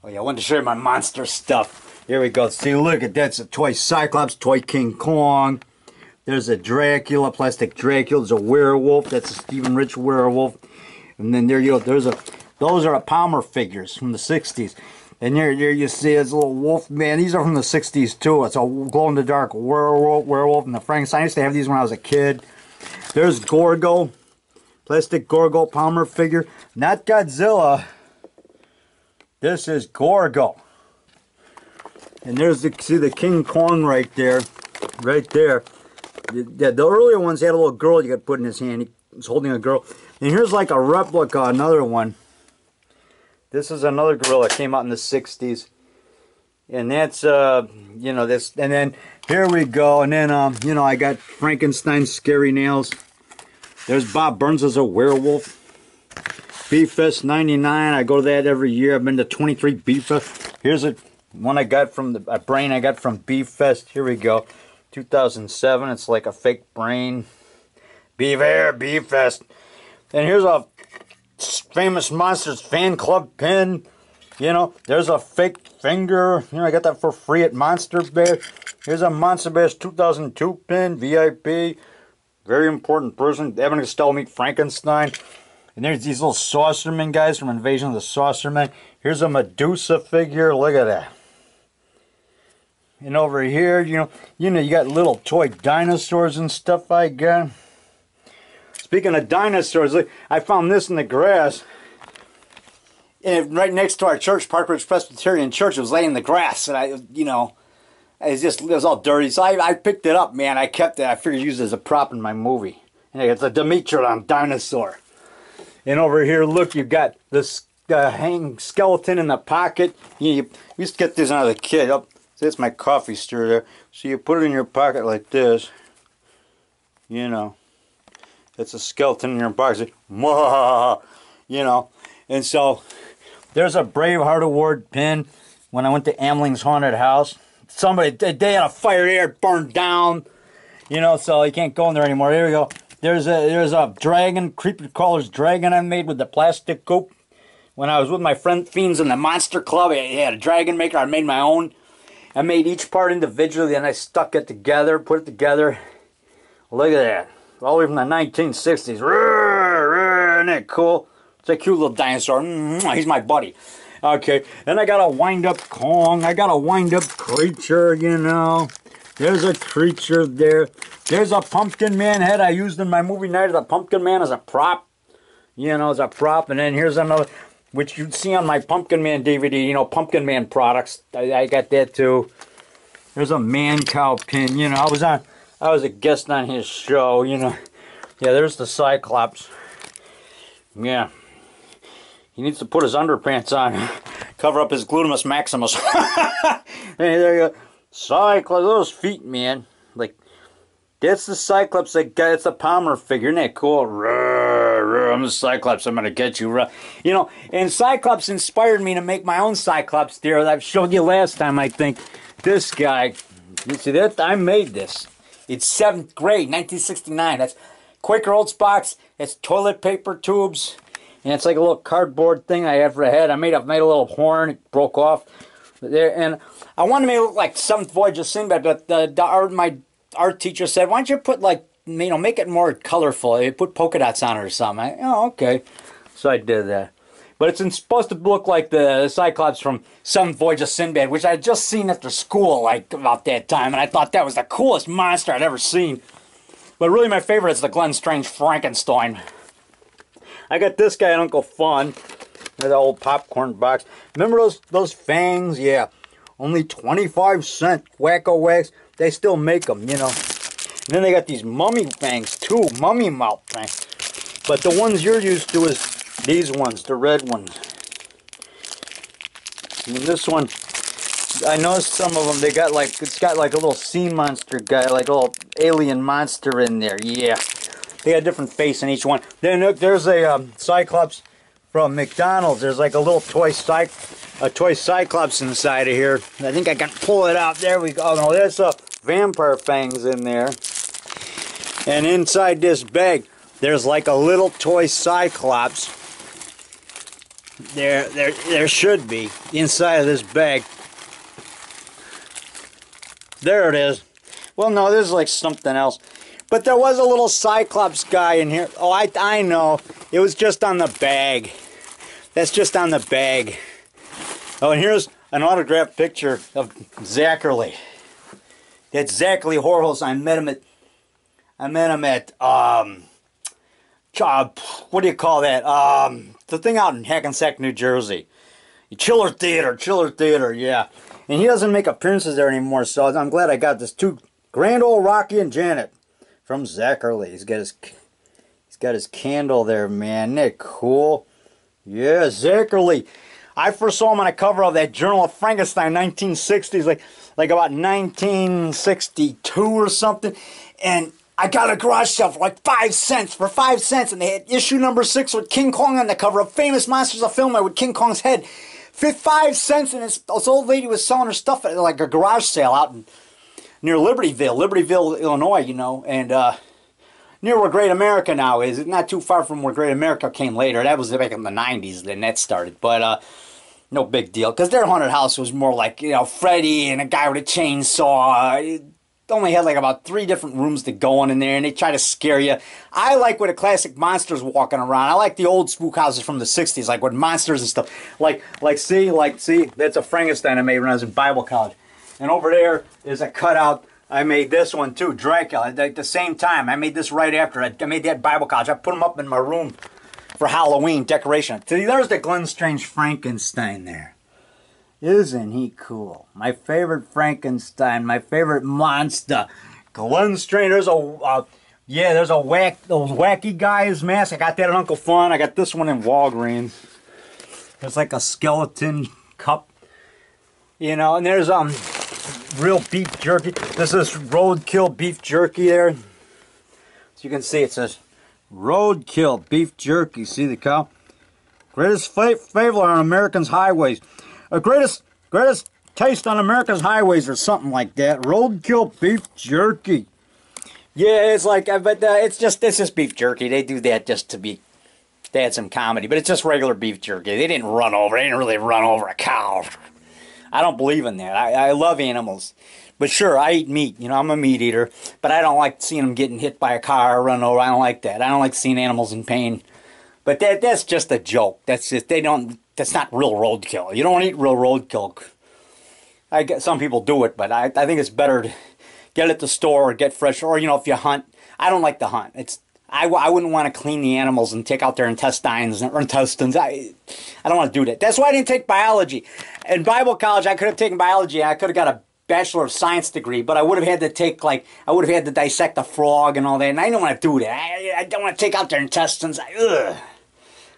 Oh yeah, I wanted to show you my monster stuff. Here we go. See, look at that's a toy Cyclops, toy King Kong. There's a Dracula, plastic Dracula. There's a werewolf. That's a Stephen Rich werewolf. And then there you go. Those are Palmer figures from the 60s. And there you see this little wolf man. These are from the 60s too. It's a glow-in-the-dark werewolf and the Frankenstein. I used to have these when I was a kid. There's Gorgo, plastic Gorgo Palmer figure. Not Godzilla. This is Gorgo. And there's see the King Kong right there. Right there. The earlier ones had a little girl you could put in his hand. He was holding a girl. And here's like a replica, another one. This is another gorilla that came out in the 60s. And that's, you know, this. And then here we go. And then, you know, I got Frankenstein's Scary Nails. There's Bob Burns as a werewolf. Beef Fest 99. I go to that every year. I've been to 23 Beef Fest. Here's one I got from a brain I got from Beef Fest. Here we go. 2007. It's like a fake brain. Beware, Beef Fest. And here's a Famous Monsters fan club pin. You know, there's a fake finger. You know, I got that for free at Monster Bash. Here's a Monster Bash 2002 pin, VIP. Very important person. Evan Costello meet Frankenstein. And there's these little Saucermen guys from Invasion of the Saucermen. Here's a Medusa figure. Look at that. And over here, you know, you got little toy dinosaurs and stuff I got. Speaking of dinosaurs, look, I found this in the grass. And right next to our church, Park Ridge Presbyterian Church, it was laying in the grass. And you know, it was all dirty. So I picked it up, man. I kept it. I figured use it as a prop in my movie. And it's a Dimetrodon dinosaur. And over here, look, you've got this hanging skeleton in the pocket. You used to get this when I was a kid. Oh, that's my coffee stirrer there. So you put it in your pocket like this. You know. It's a skeleton in your pocket. You know. And so, there's a Braveheart Award pin when I went to Amling's Haunted House. They had a fire there, it burned down. You know, so you can't go in there anymore. Here we go. There's a dragon, Creepy Crawler's dragon I made with the plastic coop. When I was with my friend Fiends in the Monster Club, I had a dragon maker. I made my own. I made each part individually, and I stuck it together, put it together. Look at that. All the way from the 1960s. Isn't that cool? It's a cute little dinosaur. He's my buddy. Okay, then I got a wind-up Kong. I got a wind-up creature, you know. There's a creature there. There's a Pumpkin Man head I used in my movie night as a Pumpkin Man as a prop. You know, as a prop. And then here's another, which you'd see on my Pumpkin Man DVD, you know, Pumpkin Man products. I got that too. There's a Man Cow pin. You know, I was a guest on his show, you know. Yeah, there's the Cyclops. Yeah. He needs to put his underpants on. Cover up his glutamus maximus. Hey, there you go. Cyclops, those feet, man. Like, that's the Cyclops that guy. It's a Palmer figure. Isn't that cool? I'm the Cyclops. I'm going to get you. You know, and Cyclops inspired me to make my own Cyclops there. I've showed you last time, I think. This guy. You see that? I made this. It's 7th grade, 1969. That's Quaker Oats box. It's toilet paper tubes. And it's like a little cardboard thing I had for a head. I made a little horn. It broke off. There, and I wanted to make it look like 7th Voyage of Sinbad, but my art teacher said, why don't you put, like, you know, make it more colorful. You put polka dots on it or something. Oh, okay. So I did that. But it's supposed to look like the Cyclops from 7th Voyage of Sinbad, which I had just seen after school, like, about that time. And I thought that was the coolest monster I'd ever seen. But really my favorite is the Glenn Strange Frankenstein. I got this guy at Uncle Fun. That old popcorn box. Remember those fangs? Yeah. Only 25 cents. Wacko Wax. They still make them, you know. And then they got these mummy fangs, too. Mummy mouth fangs. But the ones you're used to is these ones, the red ones. And this one, I noticed some of them, they got like, it's got like a little sea monster guy, like a little alien monster in there. Yeah. They got a different face in each one. Then look, there's a Cyclops from McDonald's. There's like a little toy Cyclops inside of here. I think I can pull it out. There we go. Oh, no, there's vampire fangs in there. And inside this bag, there's like a little toy Cyclops. There should be inside of this bag. There it is. Well, no, this is like something else. But there was a little Cyclops guy in here. Oh, I know. It was just on the bag. That's just on the bag. Oh, and here's an autographed picture of Zachary. That's Zachary Horholz. I met him at what do you call that? The thing out in Hackensack, New Jersey. Chiller Theater, yeah. And he doesn't make appearances there anymore, so I'm glad I got this too. Grand old Rocky and Janet from Zachary. He's got his candle there, man. Isn't that cool? Yeah, Zachary. I first saw him on a cover of that Journal of Frankenstein, 1960s, like about 1962 or something. And I got a garage sale for like 5 cents. For 5 cents, and they had issue number 6 with King Kong on the cover, of Famous Monsters of Film with King Kong's head. 5 cents, and this old lady was selling her stuff at like a garage sale out near Libertyville, Illinois, you know, and near where Great America now is. It's not too far from where Great America came later. That was back in the 90s, then that started, but no big deal, because their haunted house was more like, you know, Freddy and a guy with a chainsaw. It only had like about 3 different rooms to go in there, and they try to scare you. I like with the classic monsters walking around. I like the old spook houses from the 60s, like with monsters and stuff. See, that's a Frankenstein I made when I was in Bible college. And over there is a cutout. I made this one too, Dracula, at the same time. I made this right after. I made that Bible college. I put them up in my room for Halloween decoration. See, there's the Glenn Strange Frankenstein there. Isn't he cool? My favorite Frankenstein, my favorite monster. Glenn Strange. There's a those wacky guys mask. I got that at Uncle Fun. I got this one in Walgreens. There's like a skeleton cup, you know. And there's real beef jerky. This is roadkill beef jerky there. So you can see it says roadkill beef jerky. See the cow? Greatest flavor on America's highways. Greatest taste on America's highways, or something like that. Roadkill beef jerky. Yeah, it's like, but it's just beef jerky. They do that just to add some comedy, but it's just regular beef jerky. They didn't really run over a cow. I don't believe in that. I love animals, but sure, I eat meat. You know, I'm a meat eater, but I don't like seeing them getting hit by a car or run over. I don't like that. I don't like seeing animals in pain. But that's just a joke. That's not real roadkill. You don't eat real roadkill. I guess some people do it, but I think it's better to get it at the store or get fresh. Or, you know, if you hunt. I don't like to hunt. I wouldn't want to clean the animals and take out their intestines. I don't want to do that. That's why I didn't take biology. In Bible college, I could have taken biology. I could have got a Bachelor of Science degree, but I would have had to take, like, I would have had to dissect a frog and all that, and I don't want to do that. I don't want to take out their intestines.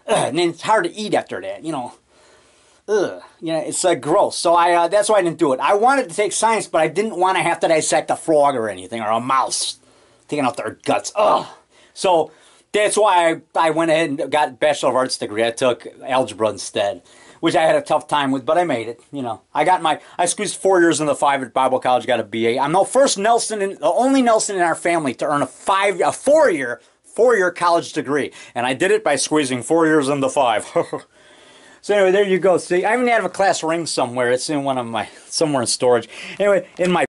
And then it's hard to eat after that, you know. You know, it's gross. So that's why I didn't do it. I wanted to take science, but I didn't want to have to dissect a frog or anything, or a mouse, taking out their guts. So that's why I went ahead and got a Bachelor of Arts degree. I took algebra instead, which I had a tough time with, but I made it. You know, I squeezed 4 years into 5 at Bible college, got a BA. I'm the only Nelson in our family to earn a 4-year college degree, and I did it by squeezing 4 years into 5. So anyway, there you go. See, I even have a class ring somewhere. It's in somewhere in storage. Anyway, in my